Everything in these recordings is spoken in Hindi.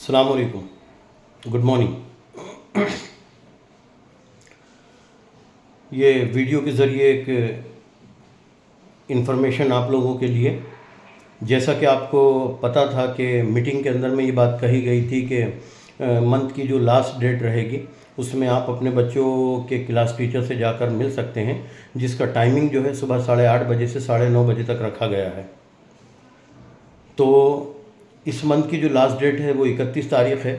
अस्सलाम वालेकुम, गुड मॉर्निंग। ये वीडियो के ज़रिए एक इन्फॉर्मेशन आप लोगों के लिए, जैसा कि आपको पता था कि मीटिंग के अंदर में ये बात कही गई थी कि मंथ की जो लास्ट डेट रहेगी उसमें आप अपने बच्चों के क्लास टीचर से जाकर मिल सकते हैं, जिसका टाइमिंग जो है सुबह 8:30 बजे से 9:30 बजे तक रखा गया है। तो इस मंथ की जो लास्ट डेट है वो 31 तारीख है,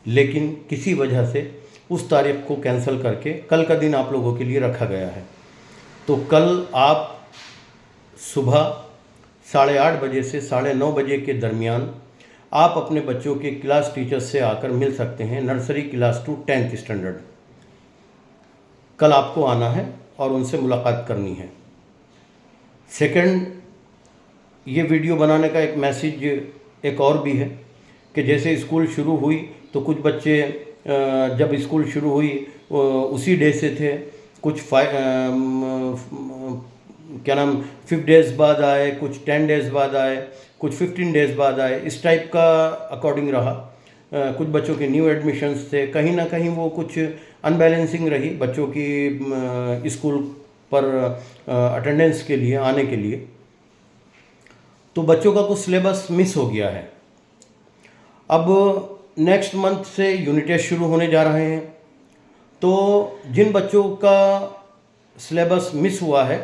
लेकिन किसी वजह से उस तारीख को कैंसिल करके कल का दिन आप लोगों के लिए रखा गया है। तो कल आप सुबह 8:30 बजे से 9:30 बजे के दरमियान आप अपने बच्चों के क्लास टीचर से आकर मिल सकते हैं, nursery class to 10th standard. कल आपको आना है और उनसे मुलाकात करनी है। सेकंड, ये वीडियो बनाने का एक मैसेज एक और भी है कि जैसे स्कूल शुरू हुई तो कुछ बच्चे जब स्कूल शुरू हुई उसी डे से थे, कुछ 5 डेज़ बाद आए, कुछ 10 डेज़ बाद आए, कुछ 15 डेज़ बाद आए, इस टाइप का अकॉर्डिंग रहा। कुछ बच्चों के न्यू एडमिशन्स थे, कहीं ना कहीं वो कुछ अनबैलेंसिंग रही बच्चों की स्कूल पर अटेंडेंस के लिए आने के लिए, तो बच्चों का कुछ सिलेबस मिस हो गया है। अब नेक्स्ट मंथ से यूनिट टेस्ट शुरू होने जा रहे हैं, तो जिन बच्चों का सिलेबस मिस हुआ है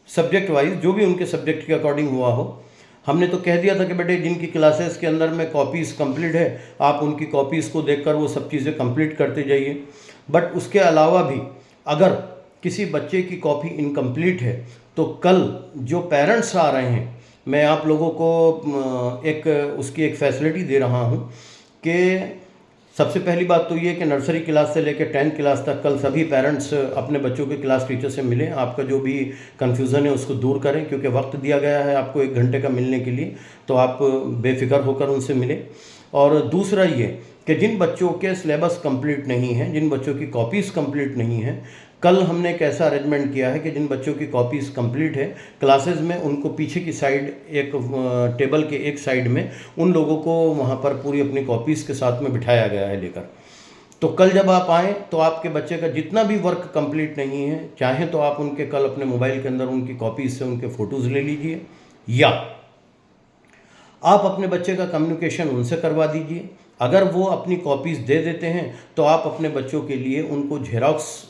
सब्जेक्ट वाइज, जो भी उनके सब्जेक्ट के अकॉर्डिंग हुआ हो, हमने तो कह दिया था कि बेटे जिनकी क्लासेस के अंदर में कॉपीज़ कंप्लीट है आप उनकी कॉपीज़ को देखकर वो सब चीज़ें कंप्लीट करते जाइए। बट उसके अलावा भी अगर किसी बच्चे की कॉपी इनकम्प्लीट है तो कल जो पेरेंट्स आ रहे हैं, मैं आप लोगों को एक उसकी एक फैसिलिटी दे रहा हूं कि सबसे पहली बात तो ये कि नर्सरी क्लास से लेकर 10th क्लास तक कल सभी पेरेंट्स अपने बच्चों के क्लास टीचर से मिलें, आपका जो भी कन्फ्यूज़न है उसको दूर करें, क्योंकि वक्त दिया गया है आपको 1 घंटे का मिलने के लिए, तो आप बेफिक्र होकर उनसे मिलें। और दूसरा ये कि जिन बच्चों के सिलेबस कंप्लीट नहीं हैं, जिन बच्चों की कॉपीज़ कंप्लीट नहीं हैं, कल हमने एक ऐसा अरेंजमेंट किया है कि जिन बच्चों की कॉपीज़ कंप्लीट है क्लासेस में, उनको पीछे की साइड एक टेबल के एक साइड में उन लोगों को वहाँ पर पूरी अपनी कॉपीज़ के साथ में बिठाया गया है लेकर। तो कल जब आप आएँ तो आपके बच्चे का जितना भी वर्क कंप्लीट नहीं है, चाहें तो आप उनके कल अपने मोबाइल के अंदर उनकी कॉपीज़ से उनके फ़ोटोज़ ले लीजिए, या आप अपने बच्चे का कम्युनिकेशन उनसे करवा दीजिए। अगर वो अपनी कॉपीज़ दे देते हैं तो आप अपने बच्चों के लिए उनको झेरॉक्स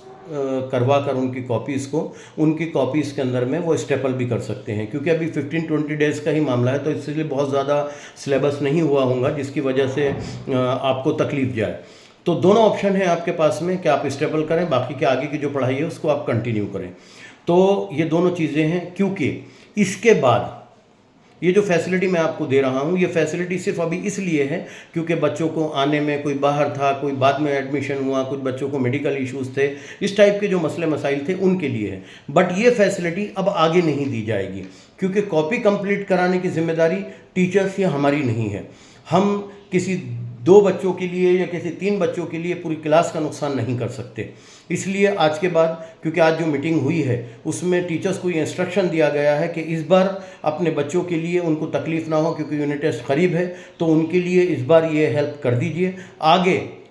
करवा कर उनकी कॉपीज़ को उनकी कॉपीज़ के अंदर में वो स्टेपल भी कर सकते हैं, क्योंकि अभी 15-20 डेज़ का ही मामला है, तो इसलिए बहुत ज़्यादा सिलेबस नहीं हुआ होगा जिसकी वजह से आपको तकलीफ़ जाए। तो दोनों ऑप्शन है आपके पास में कि आप स्टेपल करें, बाकी के आगे की जो पढ़ाई है उसको आप कंटिन्यू करें। तो ये दोनों चीज़ें हैं, क्योंकि इसके बाद ये जो फैसिलिटी मैं आपको दे रहा हूँ, ये फैसिलिटी सिर्फ अभी इसलिए है क्योंकि बच्चों को आने में कोई बाहर था, कोई बाद में एडमिशन हुआ, कुछ बच्चों को मेडिकल इश्यूज़ थे, इस टाइप के जो मसले मसाइल थे उनके लिए है। बट ये फैसिलिटी अब आगे नहीं दी जाएगी, क्योंकि कॉपी कंप्लीट कराने की जिम्मेदारी टीचर्स या हमारी नहीं है। हम किसी 2 बच्चों के लिए या किसी 3 बच्चों के लिए पूरी क्लास का नुकसान नहीं कर सकते। इसलिए आज के बाद, क्योंकि आज जो मीटिंग हुई है उसमें टीचर्स को ये इंस्ट्रक्शन दिया गया है कि इस बार अपने बच्चों के लिए उनको तकलीफ़ ना हो, क्योंकि यूनिट टेस्ट करीब है, तो उनके लिए इस बार ये हेल्प कर दीजिए।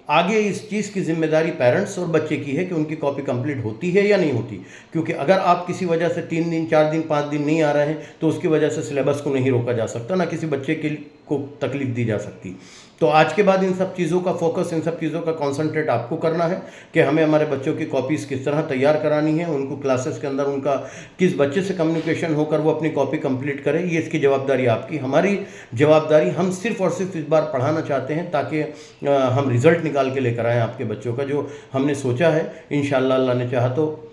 आगे इस चीज़ की जिम्मेदारी पेरेंट्स और बच्चे की है कि उनकी कॉपी कंप्लीट होती है या नहीं होती, क्योंकि अगर आप किसी वजह से 3 दिन 4 दिन 5 दिन नहीं आ रहे हैं तो उसकी वजह से सिलेबस को नहीं रोका जा सकता, ना किसी बच्चे को तकलीफ़ दी जा सकती। तो आज के बाद इन सब चीज़ों का फोकस, इन सब चीज़ों का कॉन्सनट्रेट आपको करना है कि हमें हमारे बच्चों की कॉपीज़ किस तरह तैयार करानी है, उनको क्लासेस के अंदर उनका किस बच्चे से कम्युनिकेशन होकर वो अपनी कॉपी कंप्लीट करें, ये इसकी जवाबदारी आपकी। हमारी जवाबदारी, हम सिर्फ और सिर्फ इस बार पढ़ाना चाहते हैं ताकि हम रिज़ल्ट निकाल के लेकर आएँ आपके बच्चों का, जो हमने सोचा है। इंशाअल्लाह अल्लाह ने चाहा तो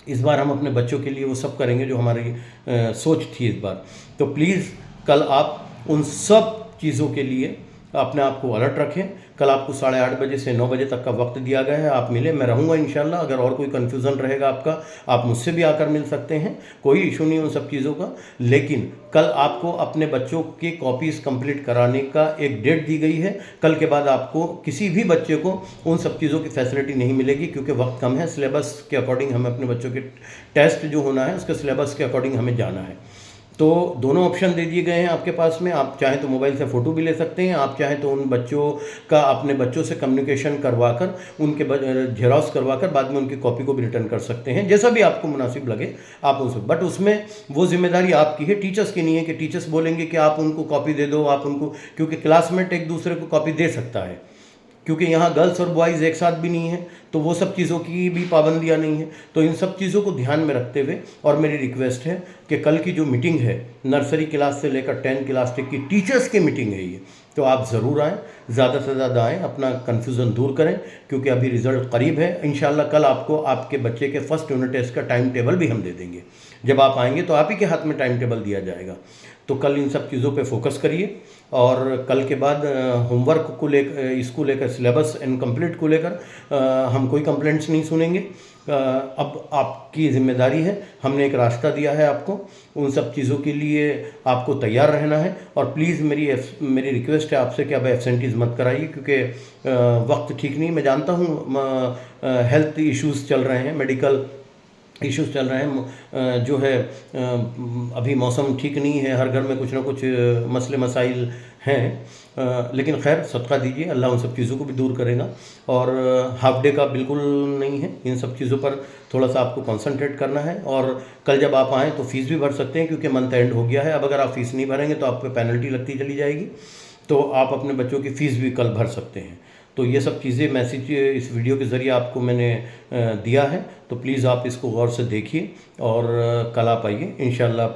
इस बार हम अपने बच्चों के लिए वो सब करेंगे जो हमारी सोच थी इस बार। तो प्लीज़ कल आप उन सब चीज़ों के लिए अपने आप को अलर्ट रखें। कल आपको 8:30 बजे से 9 बजे तक का वक्त दिया गया है, आप मिले, मैं रहूँगा इंशाल्लाह। अगर और कोई कन्फ्यूज़न रहेगा आपका, आप मुझसे भी आकर मिल सकते हैं, कोई इशू नहीं उन सब चीज़ों का। लेकिन कल आपको अपने बच्चों की कॉपीज़ कंप्लीट कराने का एक डेट दी गई है। कल के बाद आपको किसी भी बच्चे को उन सब चीज़ों की फैसिलिटी नहीं मिलेगी, क्योंकि वक्त कम है। सिलेबस के अकॉर्डिंग हमें अपने बच्चों के टेस्ट जो होना है उसके सिलेबस के अकॉर्डिंग हमें जाना है। तो दोनों ऑप्शन दे दिए गए हैं आपके पास में। आप चाहें तो मोबाइल से फ़ोटो भी ले सकते हैं, आप चाहें तो उन बच्चों का अपने बच्चों से कम्युनिकेशन करवाकर उनके जेरॉक्स करवाकर बाद में उनकी कॉपी को भी रिटर्न कर सकते हैं, जैसा भी आपको मुनासिब लगे आप उसमें। बट उसमें वो जिम्मेदारी आपकी है, टीचर्स की नहीं है कि टीचर्स बोलेंगे कि आप उनको कॉपी दे दो, आप उनको, क्योंकि क्लासमेट एक दूसरे को कॉपी दे सकता है, क्योंकि यहाँ गर्ल्स और बॉयज़ एक साथ भी नहीं है, तो वो सब चीज़ों की भी पाबंदियाँ नहीं है। तो इन सब चीज़ों को ध्यान में रखते हुए और मेरी रिक्वेस्ट है कि कल की जो मीटिंग है नर्सरी क्लास से लेकर 10 क्लास तक की टीचर्स की मीटिंग है ये, तो आप ज़रूर आएँ, ज़्यादा से ज़्यादा आएँ, अपना कन्फ्यूज़न दूर करें, क्योंकि अभी रिज़ल्ट करीब है। इंशाल्लाह कल आपको आपके बच्चे के फर्स्ट यूनिट टेस्ट का टाइम टेबल भी हम दे देंगे। जब आप आएंगे तो आप ही के हाथ में टाइम टेबल दिया जाएगा। तो कल इन सब चीज़ों पे फोकस करिए, और कल के बाद होमवर्क को लेकर, इसको लेकर, सिलेबस इनकम्प्लीट को लेकर हम कोई कंप्लेंट्स नहीं सुनेंगे। अब आपकी ज़िम्मेदारी है, हमने एक रास्ता दिया है आपको, उन सब चीज़ों के लिए आपको तैयार रहना है। और प्लीज़ मेरी रिक्वेस्ट है आपसे कि अब एब्सेंटीज़ मत कराइए, क्योंकि वक्त ठीक नहीं, मैं जानता हूँ हेल्थ इश्यूज़ चल रहे हैं, मेडिकल इश्यूज़ चल रहे हैं, जो है अभी मौसम ठीक नहीं है, हर घर में कुछ ना कुछ मसले मसाइल हैं, लेकिन खैर सदका दीजिए, अल्लाह उन सब चीज़ों को भी दूर करेगा। और हाफ डे का बिल्कुल नहीं है, इन सब चीज़ों पर थोड़ा सा आपको कंसंट्रेट करना है। और कल जब आप आएँ तो फ़ीस भी भर सकते हैं, क्योंकि मंथ एंड हो गया है। अब अगर आप फ़ीस नहीं भरेंगे तो आप पे पेनल्टी लगती चली जाएगी, तो आप अपने बच्चों की फ़ीस भी कल भर सकते हैं। तो ये सब चीज़ें मैसेज इस वीडियो के ज़रिए आपको मैंने दिया है, तो प्लीज़ आप इसको गौर से देखिए और कल आप आइए इंशाल्लाह।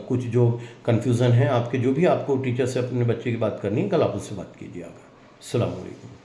कुछ जो कन्फ्यूज़न है आपके, जो भी आपको टीचर से अपने बच्चे की बात करनी है, कल आप उससे बात कीजिए। अस्सलाम वालेकुम।